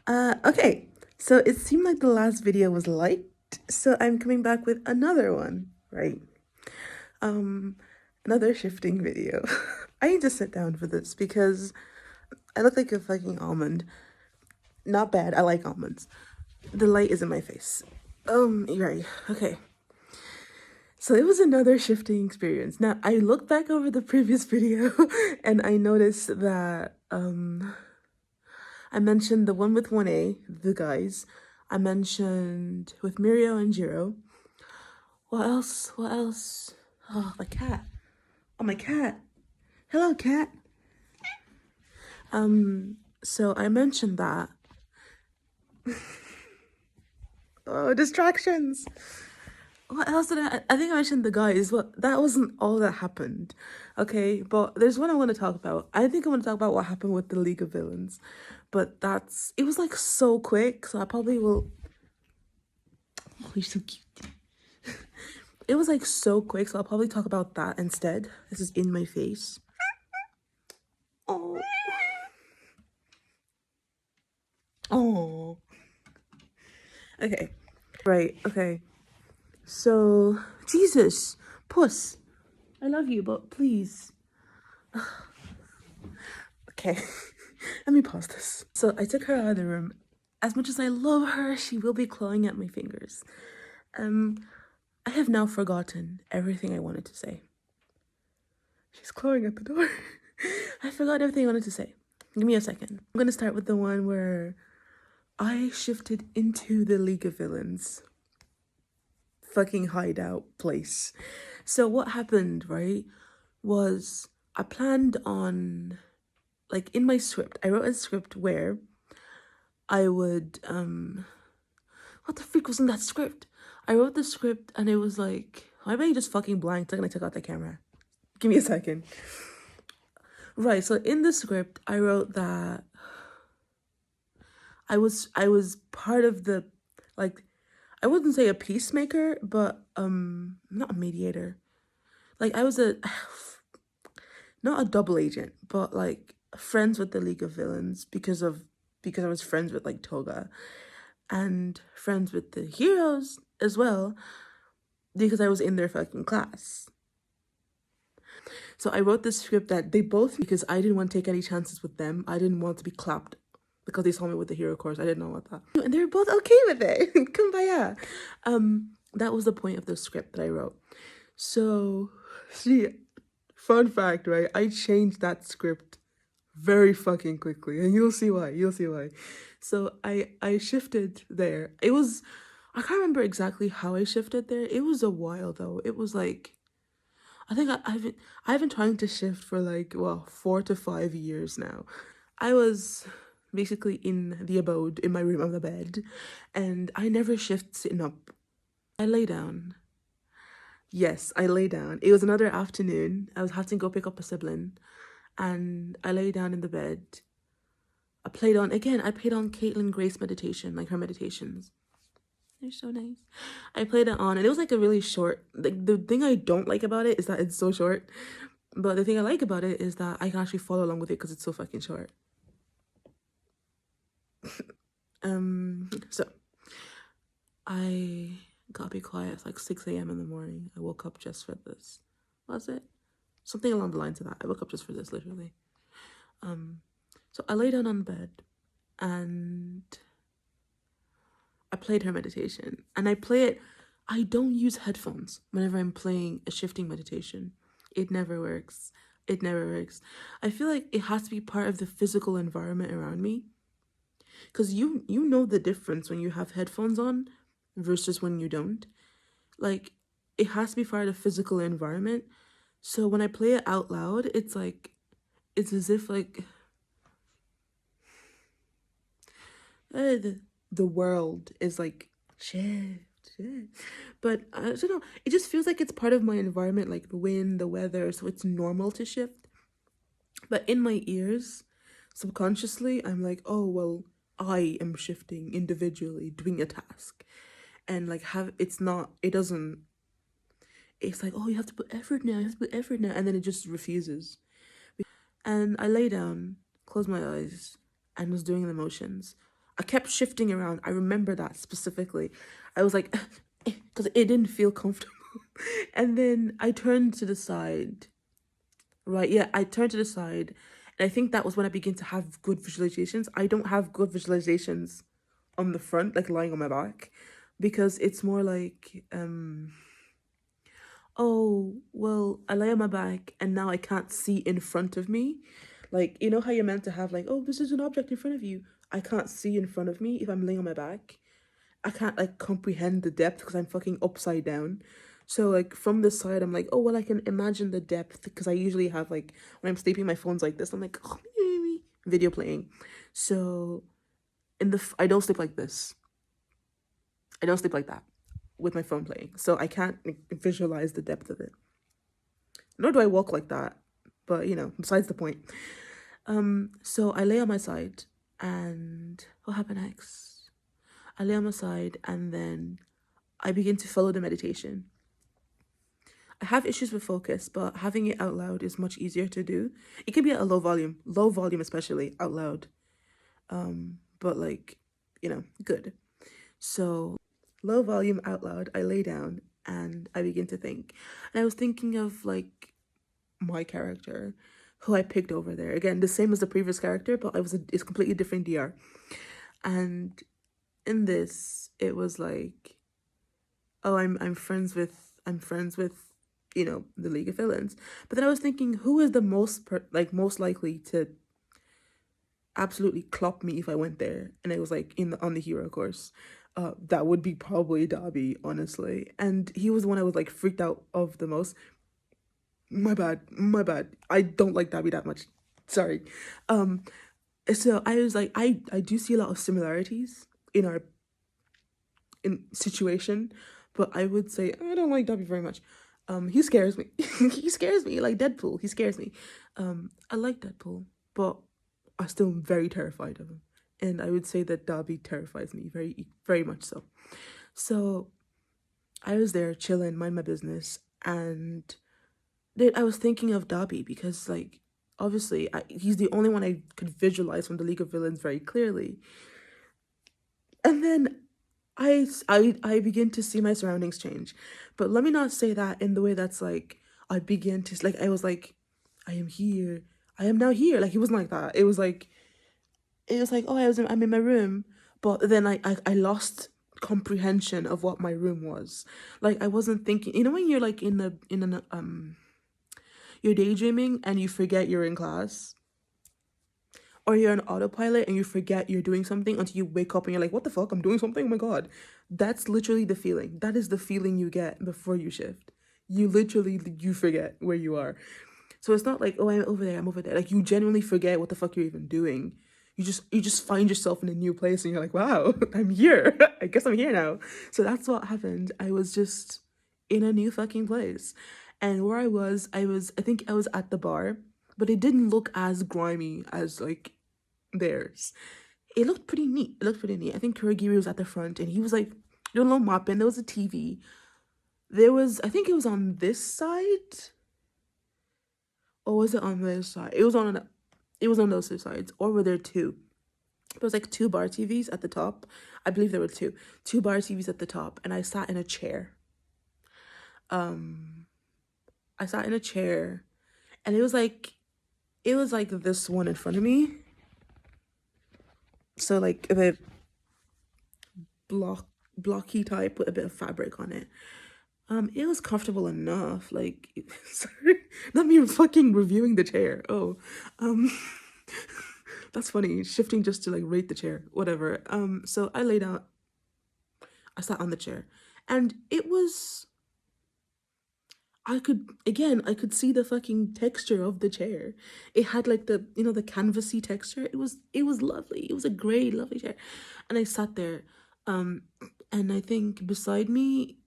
Okay, so it seemed like the last video was liked, so I'm coming back with another one, right? Um, another shifting video. I need to sit down for this because I look like a fucking almond. Not bad, I like almonds. The light is in my face. You're right, okay. So it was another shifting experience. Now, I looked back over the previous video and I noticed that, I mentioned the one with 1A, the guys. I mentioned with Mirio and Jiro. What else? What else? Oh, my cat. Oh, my cat. Hello, cat. So I mentioned that. Oh, distractions. What else did I think I mentioned the guys, but that wasn't all that happened. Okay, but there's one I want to talk about. I think I want to talk about what happened with the League of Villains. But it was like so quick, so I probably will. Oh, you're so cute. It was like so quick, so I'll probably talk about that instead. This is in my face. Oh. Oh. Okay. Right, okay. So, Jesus, puss. I love you, but please. Okay. Let me pause this. So I took her out of the room. As much as I love her, she will be clawing at my fingers. I have now forgotten everything I wanted to say. She's clawing at the door. I forgot everything I wanted to say. Give me a second. I'm gonna start with the one where I shifted into the League of Villains fucking hideout place. So what happened, right, was I planned on, like, in my script, I wrote a script where I would, what the freak was in that script? I wrote the script and it was like, why am I just fucking blank? Like, I took out the camera. Give me a second. Right, so in the script, I wrote that I was part of the, like, I wouldn't say a peacemaker, but not a mediator. Like, I was not a double agent, but like friends with the League of Villains because I was friends with like Toga and friends with the heroes as well because I was in their fucking class. So I wrote this script that they both, because I didn't want to take any chances with them. I didn't want to be clapped because they saw me with the hero course. I didn't know what that. And they were both okay with it. Kumbaya. That was the point of the script that I wrote. So, see, fun fact, right? I changed that script very fucking quickly, and you'll see why. You'll see why. So I shifted there. It was, I can't remember exactly how I shifted there. It was a while though. It was like, I think I've been trying to shift for like, well, 4 to 5 years now. I was basically in the abode in my room on the bed, and I never shift sitting up. I lay down. Yes, I lay down. It was another afternoon. I was having to go pick up a sibling, and I lay down in the bed. I played on Caitlin Grace meditation, like her meditations. They're so nice. I played it on, and it was like a really short, like, the thing I don't like about it is that it's so short, but the thing I like about it is that I can actually follow along with it because it's so fucking short. So I gotta be quiet. It's like 6 a.m. in the morning. I woke up just for this. Was it? Something along the lines of that. I woke up just for this, literally. So I lay down on the bed and I played her meditation. And I play it, I don't use headphones whenever I'm playing a shifting meditation. It never works. It never works. I feel like it has to be part of the physical environment around me. Because you know the difference when you have headphones on versus when you don't. Like, it has to be part of the physical environment. So when I play it out loud, it's like, it's as if like the world is like shit. But I don't know, it just feels like it's part of my environment, like the wind, the weather, so it's normal to shift. But in my ears, subconsciously, I'm like, oh well, I am shifting individually, doing a task, and like it's like, oh, you have to put effort now, and then it just refuses. And I lay down, closed my eyes, and was doing the motions. I kept shifting around. I remember that specifically. I was like, because it didn't feel comfortable. And then I turned to the side. Right, yeah, I turned to the side. And I think that was when I began to have good visualizations. I don't have good visualizations on the front, like lying on my back, because it's more like, oh, well, I lay on my back and now I can't see in front of me. Like, you know how you're meant to have, like, oh, this is an object in front of you. I can't see in front of me if I'm laying on my back. I can't, like, comprehend the depth because I'm fucking upside down. So, like, from the side, I'm like, oh, well, I can imagine the depth because I usually have, like, when I'm sleeping, my phone's like this. I'm like, oh, video playing. So, I don't sleep like this. I don't sleep like that with my phone playing. So I can't visualize the depth of it. Nor do I walk like that. But, besides the point. So I lay on my side and what happened next? I lay on my side and then I begin to follow the meditation. I have issues with focus, but having it out loud is much easier to do. It can be at a low volume especially out loud. But like, good. So low volume out loud, I lay down and I begin to think. And I was thinking of like my character who I picked over there. Again, the same as the previous character, but it's completely different DR. And in this, it was like, oh, I'm friends with the League of Villains. But then I was thinking, who is the most likely to absolutely clop me if I went there? And it was like on the hero course. That would be probably Dobby, honestly. And he was the one I was like freaked out of the most. My bad. I don't like Dobby that much. Sorry. So I was like, I do see a lot of similarities in our situation, but I would say I don't like Dobby very much. He scares me. He scares me like Deadpool. He scares me. I like Deadpool, but I'm still very terrified of him. And I would say that Dobby terrifies me very, very much so. So I was there chilling, mind my business, and I was thinking of Dobby because, like, obviously, he's the only one I could visualize from the League of Villains very clearly. And then I begin to see my surroundings change. But let me not say that in the way that's like, I begin to, like, I was like, I am here. I am now here. Like, it wasn't like that. It was like, oh, I'm in my room. But then I lost comprehension of what my room was. Like, I wasn't thinking, when you're like you're daydreaming and you forget you're in class, or you're on autopilot and you forget you're doing something until you wake up and you're like, what the fuck, I'm doing something, oh my god. That's literally the feeling. That is the feeling you get before you shift. You forget where you are. So it's not like, oh, I'm over there. Like, you genuinely forget what the fuck you're even doing. You just find yourself in a new place and you're like, wow, I'm here. I guess I'm here now. So that's what happened. I was just in a new fucking place. And where I think I was at the bar, but it didn't look as grimy as like theirs. It looked pretty neat. I think Kurogiri was at the front and he was like doing a little mopping. There was a TV. I think it was on this side. Or was it on this side? It was on those two sides. Or were there two? There was like two bar TVs at the top. I believe there were two bar TVs at the top, and I sat in a chair. I sat in a chair, and it was like this one in front of me. So like a bit blocky type with a bit of fabric on it. It was comfortable enough. Like, sorry, not me fucking reviewing the chair. Oh, that's funny. Shifting just to like rate the chair, whatever. So I laid out. I sat on the chair, and it was. I could see the fucking texture of the chair. It had like the canvasy texture. It was lovely. It was a great, lovely chair, and I sat there. And I think beside me,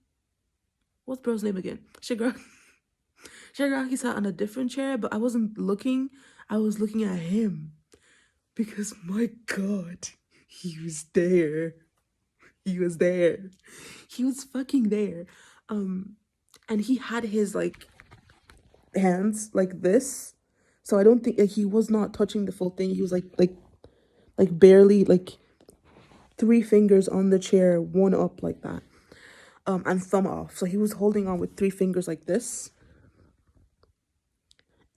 what's bro's name again? Shigaraki. Shigaraki sat on a different chair, but I wasn't looking. I was looking at him because my God, he was there. He was there. He was fucking there. And he had his like hands like this, so I don't think he was not touching the full thing. He was like barely like three fingers on the chair, one up like that, and thumb off. So he was holding on with three fingers like this,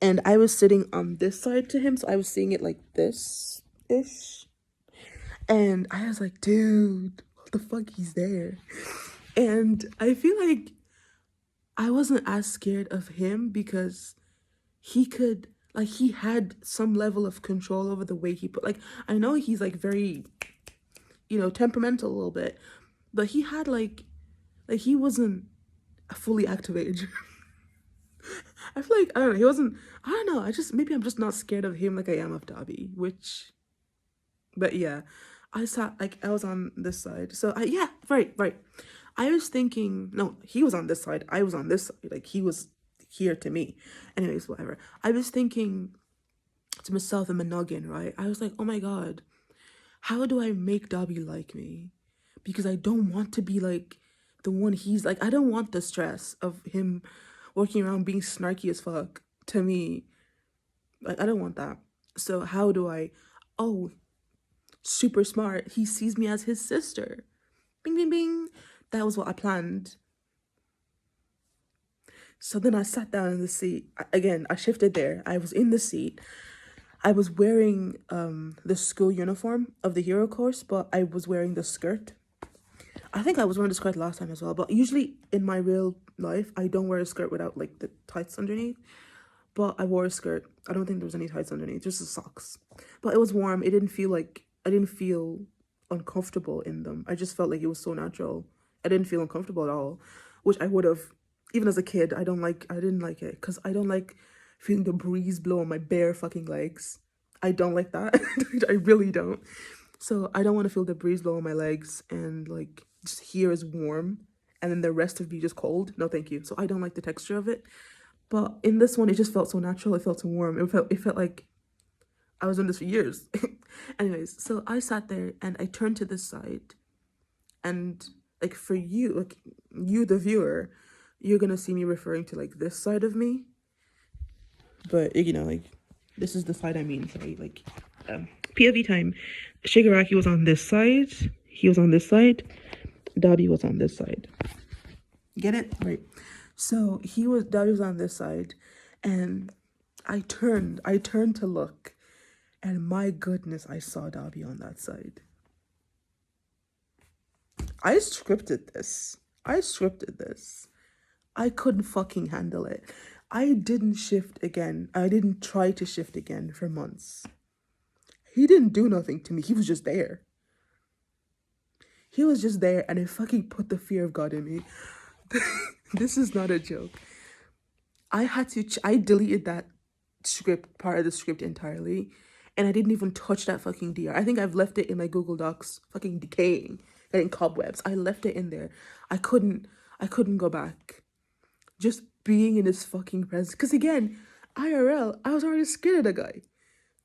and I was sitting on this side to him, so I was seeing it like this ish. And I was like, dude, what the fuck? He's there. And I feel like I wasn't as scared of him because he could, like, he had some level of control over the way he put, like, I know he's like very, temperamental a little bit, but he had like he wasn't fully activated. I feel like, I don't know, he wasn't, I don't know, maybe I'm just not scared of him like I am of Dobby, but yeah, I was on this side. So yeah, right. I was thinking, no, he was on this side. I was on this side. Like, he was here to me. Anyways, whatever. I was thinking to myself in my noggin, right? I was like, oh my God, how do I make Dobby like me? Because I don't want to be like the one he's like. I don't want the stress of him walking around being snarky as fuck to me. Like, I don't want that. So how do I, oh, super smart, he sees me as his sister. Bing, bing, bing. That was what I planned. So then I sat down in the seat. Again, I shifted there. I was in the seat. I was wearing the school uniform of the hero course, but I was wearing the skirt. I think I was wearing the skirt last time as well, but usually in my real life, I don't wear a skirt without like the tights underneath. But I wore a skirt. I don't think there was any tights underneath, just the socks. But it was warm. I didn't feel uncomfortable in them. I just felt like it was so natural. I didn't feel uncomfortable at all, which I would have, even as a kid. I didn't like it because I don't like feeling the breeze blow on my bare fucking legs. I don't like that. I really don't. So I don't want to feel the breeze blow on my legs and like just here is warm and then the rest of me just cold. No, thank you. So I don't like the texture of it. But in this one, it just felt so natural. It felt so warm. It felt like I was doing this for years. Anyways, so I sat there and I turned to this side. And like for you, like you, the viewer, you're going to see me referring to like this side of me. But, like this is the side I mean. Sorry, like POV time. Shigaraki was on this side. He was on this side. Dobby was on this side. Get it? Right. So Dobby was on this side, and I turned to look, and my goodness, I saw Dobby on that side. I scripted this. I couldn't fucking handle it. I didn't shift again. I didn't try to shift again for months. He didn't do nothing to me. He was just there. And it fucking put the fear of God in me. This is not a joke. I deleted that part of the script entirely, and I didn't even touch that fucking DR. I think I've left it in my Google Docs, fucking decaying, getting cobwebs. I left it in there. I couldn't go back. Just being in his fucking presence. Because again, IRL, I was already scared of the guy.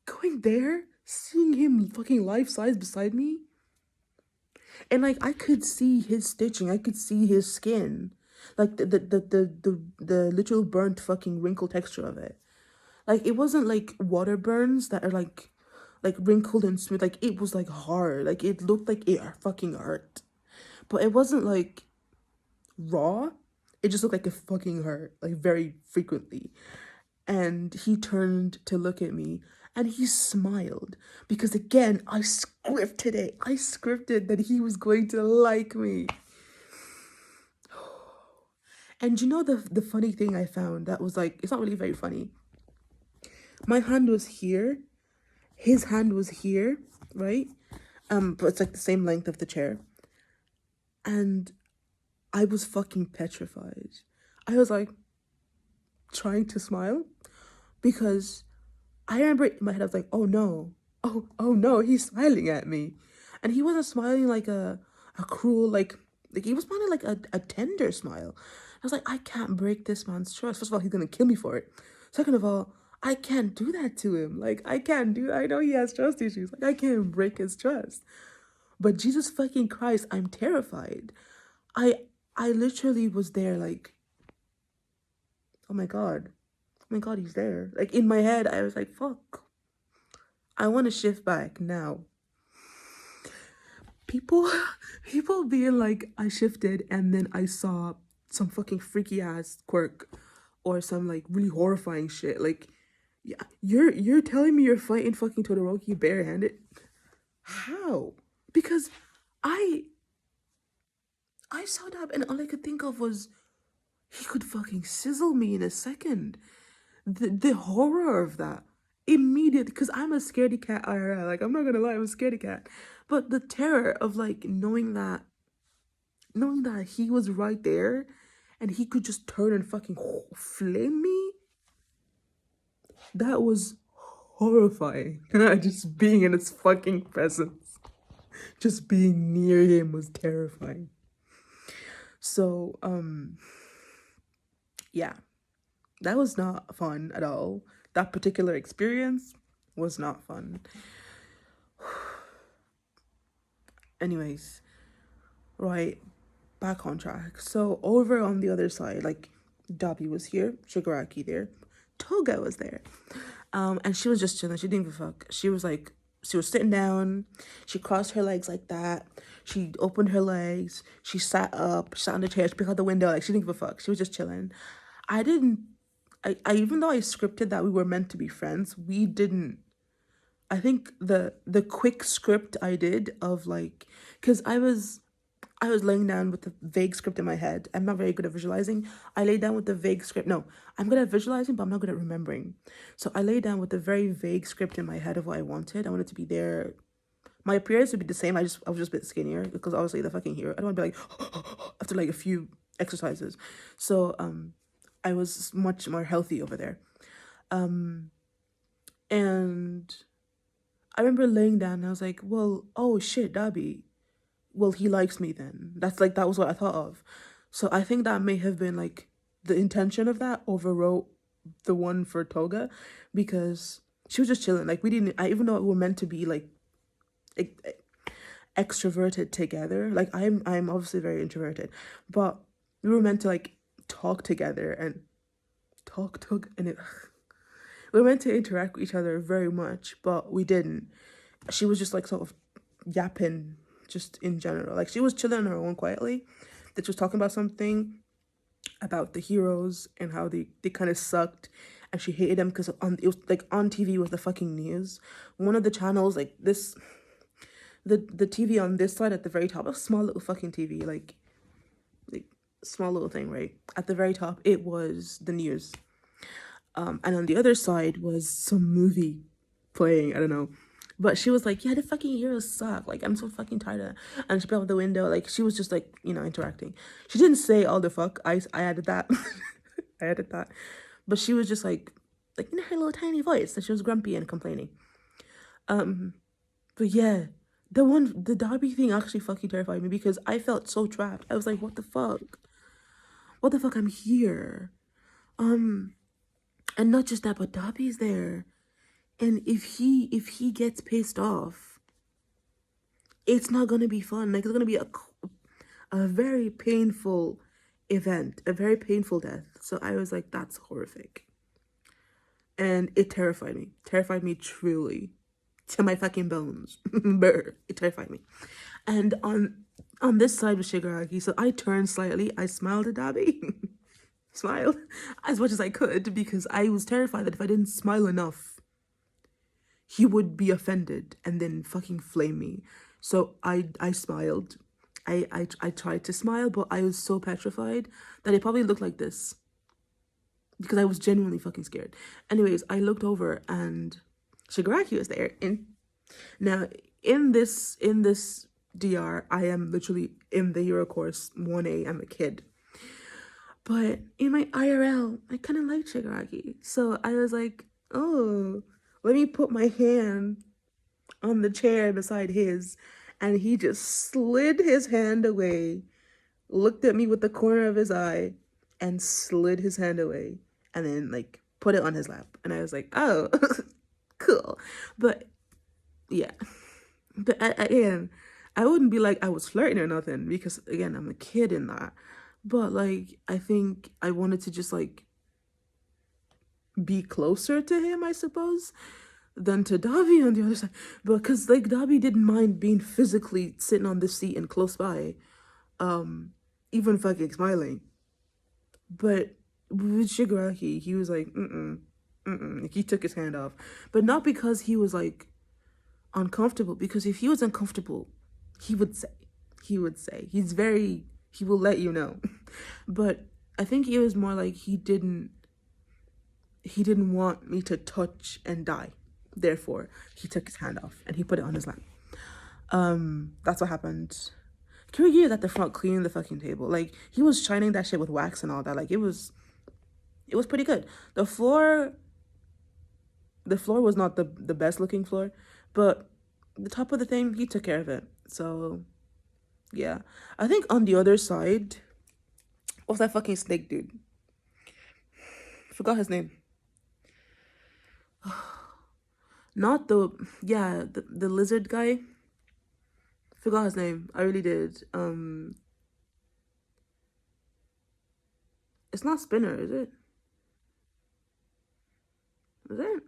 Going there, seeing him fucking life-size beside me, and like I could see his stitching, I could see his skin, like the literal burnt fucking wrinkle texture of it. Like it wasn't like water burns that are like wrinkled and smooth. Like it was like hard. Like it looked like it fucking hurt, but it wasn't like raw. It just looked like it fucking hurt, like very frequently. And he turned to look at me and he smiled because again, I scripted it. I scripted that he was going to like me. And you know the funny thing I found that was like, it's not really very funny. My hand was here. His hand was here, right? But it's like the same length of the chair. And I was fucking petrified. I was like trying to smile because I remember in my head I was like, oh no, oh no, he's smiling at me. And he wasn't smiling like a cruel, like he was smiling like a tender smile. I was like, I can't break this man's trust. First of all, he's gonna kill me for it. Second of all, I can't do that to him. Like, I know he has trust issues. Like, I can't break his trust. But Jesus fucking Christ, I'm terrified. I literally was there like, oh my God, he's there. Like in my head, I was like, fuck, I want to shift back now. people people being like I shifted and then I saw some fucking freaky ass quirk or some like really horrifying shit. Like, yeah, you're telling me you're fighting fucking Todoroki barehanded? How? Because I I saw that and all I could think of was he could fucking sizzle me in a second. The horror of that immediate, because I'm a scaredy cat IRL. Like, I'm not gonna lie, I'm a scaredy cat. But the terror of like knowing that he was right there and he could just turn and fucking flame me, that was horrifying. Just being in his fucking presence, just being near him was terrifying. So yeah, that was not fun at all. That particular experience was not fun. Anyways, right, back on track. So over on the other side, like Dabi was here, Shigaraki there, Toga was there. And she was just chilling. She didn't give a fuck. She was like, she was sitting down. She crossed her legs like that. She opened her legs. She sat up, sat on the chair, she picked out the window. Like, she didn't give a fuck. She was just chilling. I even though I scripted that we were meant to be friends, we didn't. I think the quick script I did of like, because I was laying down with the vague script in my head. I'm not very good at visualizing. I lay down with the vague script. No, I'm good at visualizing, but I'm not good at remembering. So I lay down with the very vague script in my head of what I wanted. I wanted to be there. My appearance would be the same. I was just a bit skinnier because obviously the fucking hero. I don't want to be like after like a few exercises. So I was much more healthy over there. And I remember laying down and I was like, well, oh shit, Dabi. Well, he likes me then. That was what I thought of. So I think that may have been like the intention of that overwrote the one for Toga, because she was just chilling. Like, we didn't, even though we were meant to be like extroverted together, like I'm obviously very introverted, but we were meant to like talk together and talk, and we were meant to interact with each other very much, but we didn't. She was just like sort of yapping just in general. Like, she was chilling on her own quietly. That she was talking about something about the heroes and how they kind of sucked and she hated them because it was like on TV was the fucking news. One of the channels, like this, the TV on this side at the very top, a small little fucking TV, like small little thing, right? At the very top, it was the news. And on the other side was some movie playing, I don't know. But she was like, yeah, the fucking heroes suck. Like, I'm so fucking tired of that. And she put out the window. Like, she was just like, interacting. She didn't say all the fuck. I added that. I added that. But she was just like in her little tiny voice that she was grumpy and complaining. But yeah, the Dabi thing actually fucking terrified me because I felt so trapped. I was like, what the fuck? What the fuck? I'm here. And not just that, but Dabi's there. And if he gets pissed off, it's not gonna be fun. Like, it's gonna be a very painful event, a very painful death. So I was like, that's horrific. And it terrified me. Terrified me truly. To my fucking bones. Brr. It terrified me. And on this side was Shigaraki, so I turned slightly, I smiled at Dabi. Smiled as much as I could because I was terrified that if I didn't smile enough, he would be offended and then fucking flame me. So I smiled. I tried to smile, but I was so petrified that it probably looked like this because I was genuinely fucking scared. Anyways, I looked over and Shigaraki was there. Now in this DR, I am literally in the hero course 1A. I'm a kid. But in my IRL, I kind of like Shigaraki. So I was like, oh, let me put my hand on the chair beside his. And he just slid his hand away, looked at me with the corner of his eye, and slid his hand away. And then, like, put it on his lap. And I was like, oh, cool. But, yeah. But, again, I wouldn't be like I was flirting or nothing. Because, again, I'm a kid in that. But, like, I think I wanted to just, like, be closer to him, I suppose. than to Dabi on the other side. Because like Dabi didn't mind being physically sitting on the seat and close by, even fucking smiling. But with Shigaraki, he was like, like, he took his hand off. But not because he was like uncomfortable, because if he was uncomfortable, he would say. He would say. He will let you know. But I think it was more like he didn't want me to touch and die. Therefore, he took his hand off and he put it on his lap. That's what happened. Kiryu was at the front cleaning the fucking table. Like, he was shining that shit with wax and all that. Like, it was pretty good. The floor was not the best looking floor, but the top of the thing, he took care of it. So, yeah. I think on the other side, what's that fucking snake dude? Forgot his name. Not the lizard guy. Forgot his name. I really did. It's not Spinner, is it? Is it?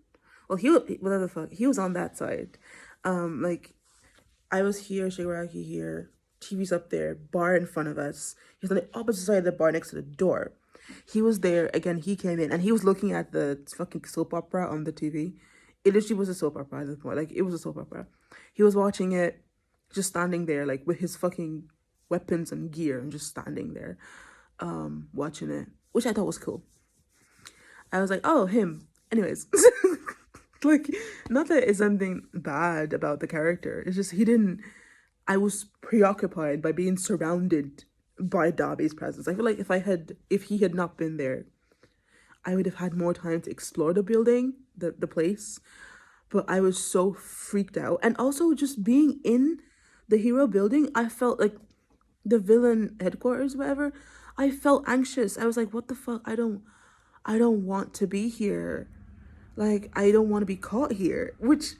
Well, whatever the fuck. He was on that side. Like, I was here, Shigaraki here, TV's up there, bar in front of us. He's on the opposite side of the bar next to the door. He was there, again, he came in, and he was looking at the fucking soap opera on the TV. It literally was a soap opera at this point. Like, it was a soap opera. He was watching it, just standing there, like, with his fucking weapons and gear, and just standing there, watching it, which I thought was cool. I was like, oh, him. Anyways. Like, not that it's something bad about the character. It's just I was preoccupied by being surrounded by Dabi's presence. I feel like if he had not been there, I would have had more time to explore the building, the place. But I was so freaked out. And also just being in the hero building, I felt like the villain headquarters, whatever. I felt anxious. I was like, what the fuck? I don't want to be here. Like, I don't want to be caught here, which,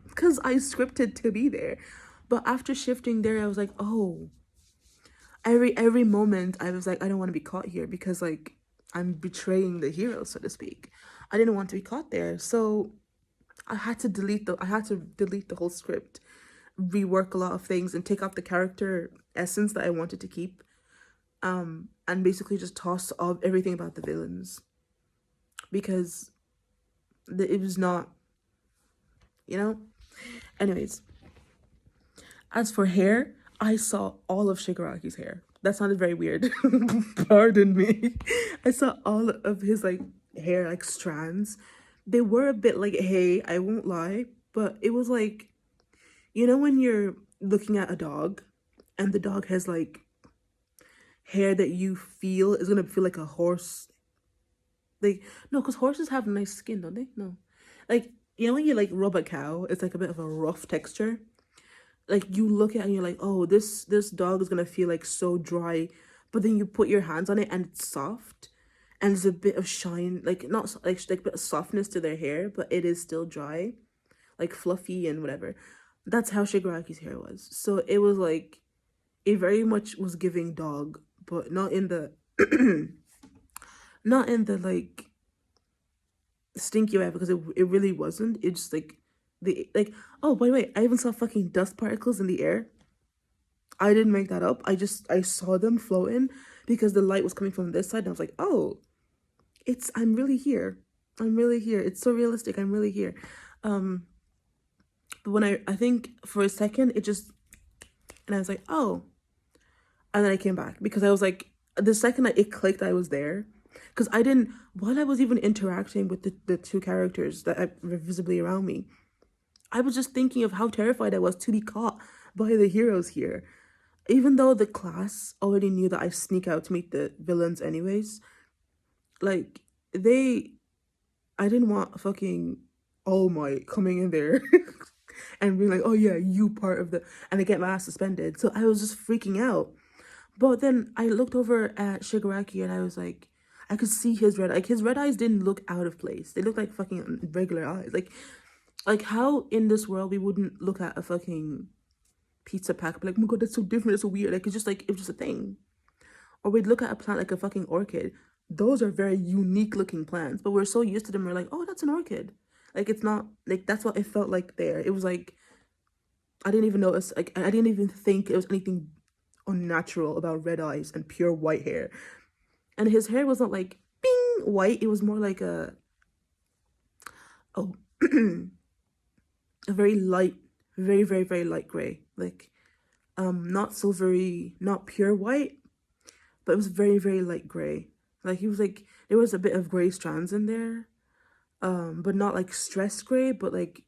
because I scripted to be there. But after shifting there, I was like, oh, every moment I was like, I don't want to be caught here because, like, I'm betraying the hero, so to speak. I didn't want to be caught there. So I had to delete the whole script, rework a lot of things, and take out the character essence that I wanted to keep. And basically just toss off everything about the villains. Because it was not, Anyways, as for hair, I saw all of Shigaraki's hair. That sounded very weird. Pardon me. I saw all of his, like, hair, like, strands. They were a bit like, hey, I won't lie, but it was like, when you're looking at a dog and the dog has, like, hair that you feel is gonna feel like a horse. Like, no, because horses have nice skin, don't they? No. Like, when you, like, rub a cow, it's, like, a bit of a rough texture. Like, you look at it and you're like, oh, this dog is going to feel, like, so dry. But then you put your hands on it and it's soft. And there's a bit of shine, like, not, like a bit of softness to their hair, but it is still dry. Like, fluffy and whatever. That's how Shigaraki's hair was. So it was, like, it very much was giving dog, but not in the... not in the, like, stinky way, because it really wasn't. It's just, like, oh, by the way, I even saw fucking dust particles in the air. I didn't make that up. I saw them floating because the light was coming from this side, and I was like, oh, I'm really here. It's so realistic. I'm really here. But when I think for a second, and I was like, oh, and then I came back because I was like, the second that it clicked, I was there. Because while I was even interacting with the two characters that were visibly around me, I was just thinking of how terrified I was to be caught by the heroes here. Even though the class already knew that I sneak out to meet the villains anyways, like, I didn't want fucking All Might coming in there and being like, oh yeah, you part of and I get my ass suspended. So I was just freaking out. But then I looked over at Shigaraki and I was like, I could see his red eyes didn't look out of place. They looked like fucking regular eyes. Like how in this world we wouldn't look at a fucking pizza pack and be like, oh my god, that's so different, it's so weird. Like, it was just a thing. Or we'd look at a plant like a fucking orchid. Those are very unique looking plants, but we're so used to them, we're like, oh, that's an orchid. Like it's not like that's what it felt like there. It was like I didn't even notice, like I didn't even think there was anything unnatural about red eyes and pure white hair. And his hair wasn't like bing white, it was more like oh a very light, very light gray. Like not silvery, not pure white, but it was very light gray. Like he was like there was a bit of gray strands in there. But not like stress gray, but like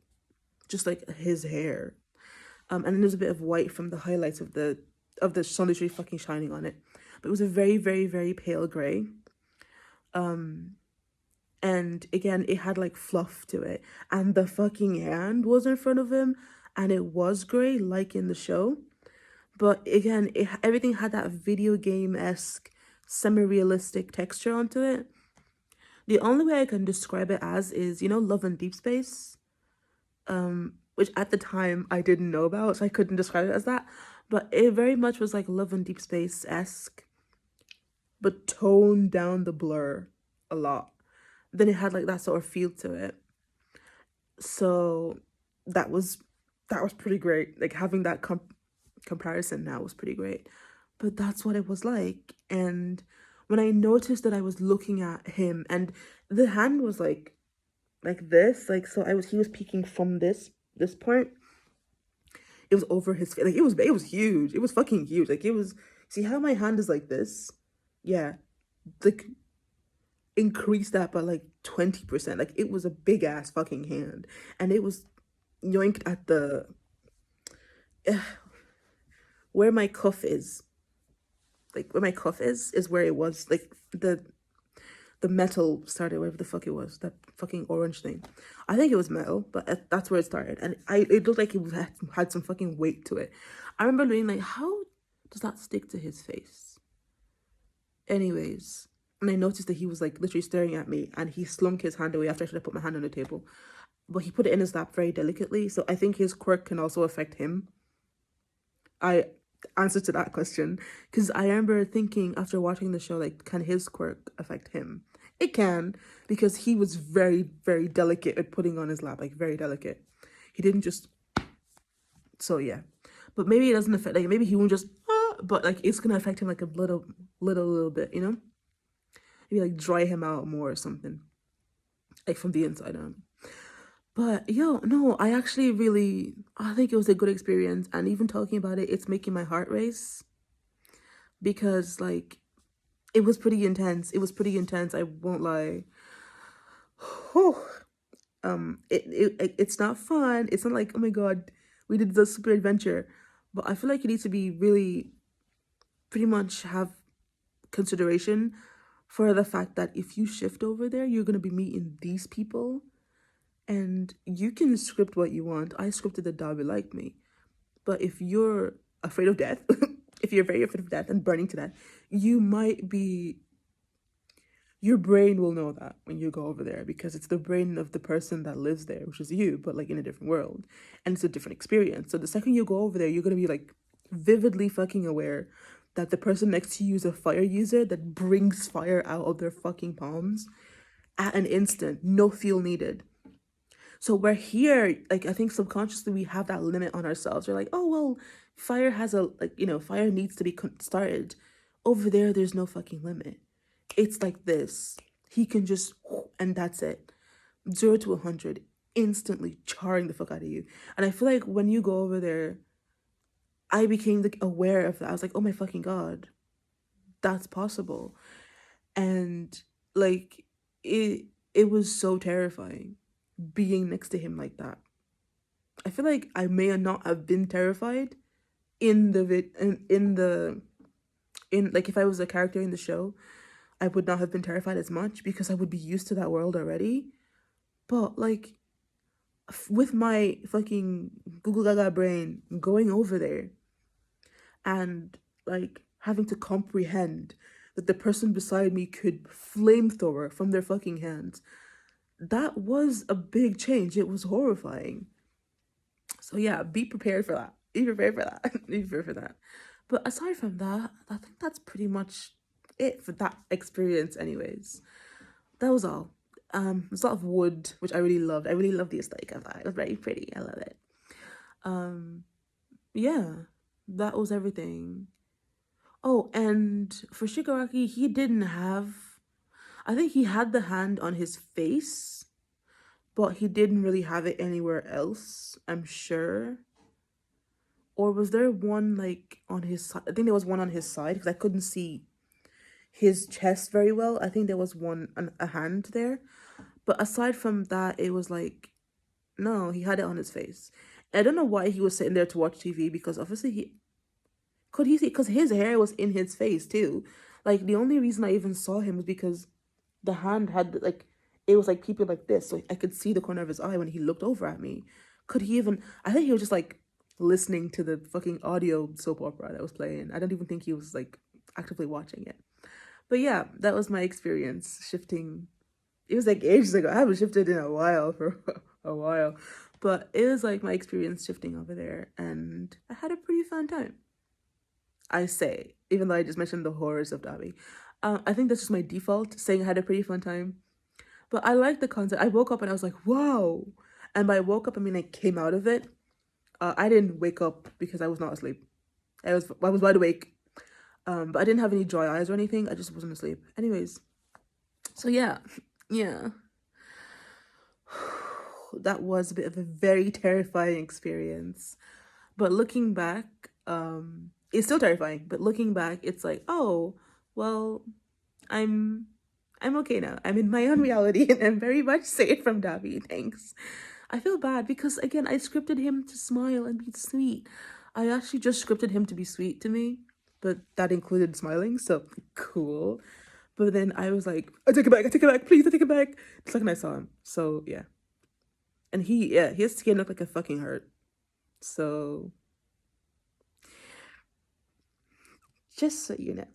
just like his hair. And then there's a bit of white from the highlights of the sun literally fucking shining on it. But it was a very pale gray. And again, it had like fluff to it. And the fucking hand was in front of him, and it was gray, like in the show. But again, everything had that video game-esque, semi-realistic texture onto it. The only way I can describe it as is, you know, Love and Deep Space? Which at the time I didn't know about, so I couldn't describe it as that. But it very much was like Love and Deep Space-esque, but toned down the blur a lot. Then it had like that sort of feel to it. So that was pretty great. Like having that comparison now was pretty great. But that's what it was like. And when I noticed that I was looking at him and the hand was like this, like so he was peeking from this point. It was over his face. Like it was huge. It was fucking huge. Like it was, see how my hand is like this? Yeah. Like increase that by like 20%. Like it was a big ass fucking hand. And it was yoinked at the where my cuff is. Like where my cuff is where it was. Like the metal started, whatever the fuck it was, that fucking orange thing. I think it was metal, but that's where it started. And it looked like it had some fucking weight to it. I remember being like, how does that stick to his face? Anyways, and I noticed that he was like literally staring at me, and he slunk his hand away after I should have put my hand on the table. But he put it in his lap very delicately, so I think his quirk can also affect him. I answer to that question, because I remember thinking after watching the show, like, can his quirk affect him? It can, because he was very delicate at putting on his lap, like very delicate. He didn't just, so yeah. But maybe it doesn't affect, like maybe he won't just but like it's gonna affect him like a little bit, you know, maybe like dry him out more or something, like from the inside on. But yo, no, I think it was a good experience. And even talking about it, it's making my heart race. Because like, it was pretty intense. I won't lie. It's not fun. It's not like, oh my God, we did the super adventure. But I feel like you need to be really, pretty much have consideration for the fact that if you shift over there, you're going to be meeting these people. And you can script what you want. I scripted that Dobby liked me. But if you're afraid of death, if you're very afraid of death and burning to death, your brain will know that when you go over there, because it's the brain of the person that lives there, which is you, but like in a different world. And it's a different experience. So the second you go over there, you're going to be like vividly fucking aware that the person next to you is a fire user that brings fire out of their fucking palms at an instant, no fuel needed. So we're here, like, I think subconsciously we have that limit on ourselves. We're like, oh, well, fire has fire needs to be started. Over there, there's no fucking limit. It's like this. He can just, and that's it. 0 to 100, instantly charring the fuck out of you. And I feel like when you go over there, I became like aware of that. I was like, oh my fucking God, that's possible. And like, it was so terrifying being next to him like that. I feel like I may not have been terrified in like if I was a character in the show, I would not have been terrified as much because I would be used to that world already. But like with my fucking Google Gaga brain going over there and like having to comprehend that the person beside me could flamethrower from their fucking hands, that was a big change. It was horrifying. So yeah, be prepared for that. Be prepared for that. Be prepared for that. But aside from that, I think that's pretty much it for that experience anyways. That was all. There's a lot of wood, which I really loved. I really loved the aesthetic of that. It was very pretty. I love it. Um, yeah, that was everything. Oh, and for Shigaraki, he didn't have. I think he had the hand on his face, but he didn't really have it anywhere else. I'm sure. Or was there one like on his side? I think there was one on his side because I couldn't see his chest very well. I think there was a hand there, but aside from that, it was like no, he had it on his face. I don't know why he was sitting there to watch TV because obviously he see because his hair was in his face too. Like the only reason I even saw him was because the hand had like it was like people like this, so I could see the corner of his eye when he looked over at me. Could he even? I think he was just like listening to the fucking audio soap opera that was playing. I don't even think he was like actively watching it. But yeah, that was my experience shifting. It was like ages ago. I haven't shifted in a while for a while, but it was like my experience shifting over there, and I had a pretty fun time. I say, even though I just mentioned the horrors of Dabi. I think that's just my default, saying I had a pretty fun time. But I like the concept. I woke up and I was like, wow. And by woke up, I mean I came out of it. I didn't wake up because I was not asleep. I was wide awake. But I didn't have any dry eyes or anything. I just wasn't asleep. Anyways, so yeah, yeah. That was a bit of a very terrifying experience. But looking back, it's still terrifying. But looking back, it's like, oh, well, I'm I'm okay now. I'm in my own reality and I'm very much safe from Davi. Thanks. I feel bad because again I scripted him to smile and be sweet. I actually just scripted him to be sweet to me, but that included smiling, so cool. But then I was like, I take it back, please, I take it back. The second I saw him. So yeah. And his skin looked like a fucking hurt. So just so you know.